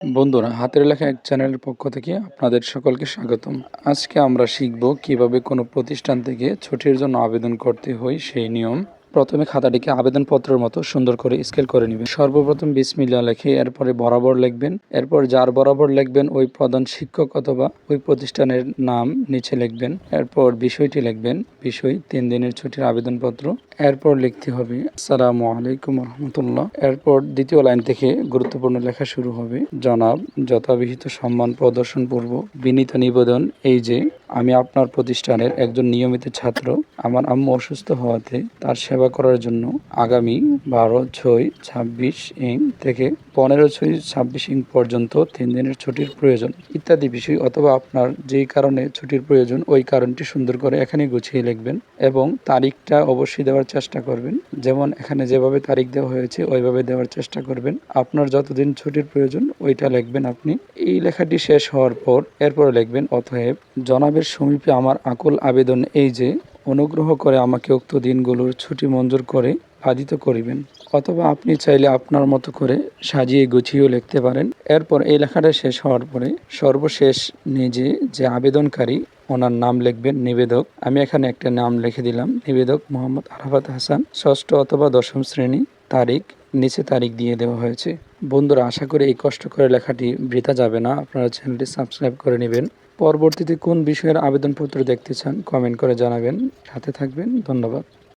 বন্ধুরা, হাতের লেখা এক চ্যানেলের পক্ষ থেকে আপনাদের সকলকে স্বাগতম। আজকে আমরা শিখব কিভাবে কোনো প্রতিষ্ঠান থেকে ছুটির জন্য আবেদন করতে হয় সেই নিয়ম। প্রথমে খাতাটিকে আবেদনপত্রের মতো সুন্দর করে স্কেল করে নেবেন। সর্বপ্রথম বিসমিল্লাহ লিখে এরপরে বরাবর লিখবেন। এরপর যার বরাবর লিখবেন ওই প্রধান শিক্ষক অথবা ওই প্রতিষ্ঠানের নাম নিচে লিখবেন। এরপর বিষয়টি লিখবেন, বিষয় 3 দিনের ছুটির আবেদনপত্র। এরপর লিখতে হবে আসসালামু আলাইকুম রহমতুল্লাহ। এরপর দ্বিতীয় লাইন থেকে গুরুত্বপূর্ণ লেখা শুরু হবে। জনাব, যথাবিহিত সম্মান প্রদর্শন পূর্বক বিনীত নিবেদন এই যে আমি আপনার প্রতিষ্ঠানের একজন নিয়মিত ছাত্র। আমার আম্মু অসুস্থ হওয়াতে তার সেবা করার জন্য আগামী 12/6/26 ইং থেকে 15/6/26 ইং পর্যন্ত 3 দিনের ছুটির প্রয়োজন ইত্যাদি বিষয় অথবা আপনার যেই কারণে ছুটির প্রয়োজন ওই কারণটি সুন্দর করে এখানে গুছিয়ে লিখবেন এবং তারিখটা অবশ্যই দেওয়ার চেষ্টা করবেন। যেমন এখানে যেভাবে তারিখ দেওয়া হয়েছে ওইভাবে দেওয়ার চেষ্টা করবেন। আপনার যতদিন ছুটির প্রয়োজন ওইটা লিখবেন আপনি। এই লেখাটি শেষ হওয়ার পর এরপরে লিখবেন, অতএব জনাবের সমীপে আমার আকুল আবেদন এই যে অনুগ্রহ করে আমাকে উক্ত দিনগুলোর ছুটি মঞ্জুর করে বাধিত করিবেন। অথবা আপনি চাইলে আপনার মতো করে সাজিয়ে গুছিয়েও লিখতে পারেন। এরপর এই লেখাটা শেষ হওয়ার পরে সর্বশেষ নিজে যে আবেদনকারী ওনার নাম লিখবেন, নিবেদক। আমি এখানে একটা নাম লিখে দিলাম, নিবেদক মোহাম্মদ আরাফাত হাসান, 6ষ্ঠ অথবা 10ম শ্রেণী। তারিখ নিচে তারিখ দিয়ে দেওয়া হয়েছে। বন্ধুরা, আশা করি এই কষ্ট করে লেখাটি বৃথা যাবে না। আপনারা চ্যানেলটি সাবস্ক্রাইব করে নেবেন। পরবর্তীতে কোন বিষয়ের আবেদনপত্র দেখতে চান কমেন্ট করে জানাবেন। সাথে থাকবেন। ধন্যবাদ।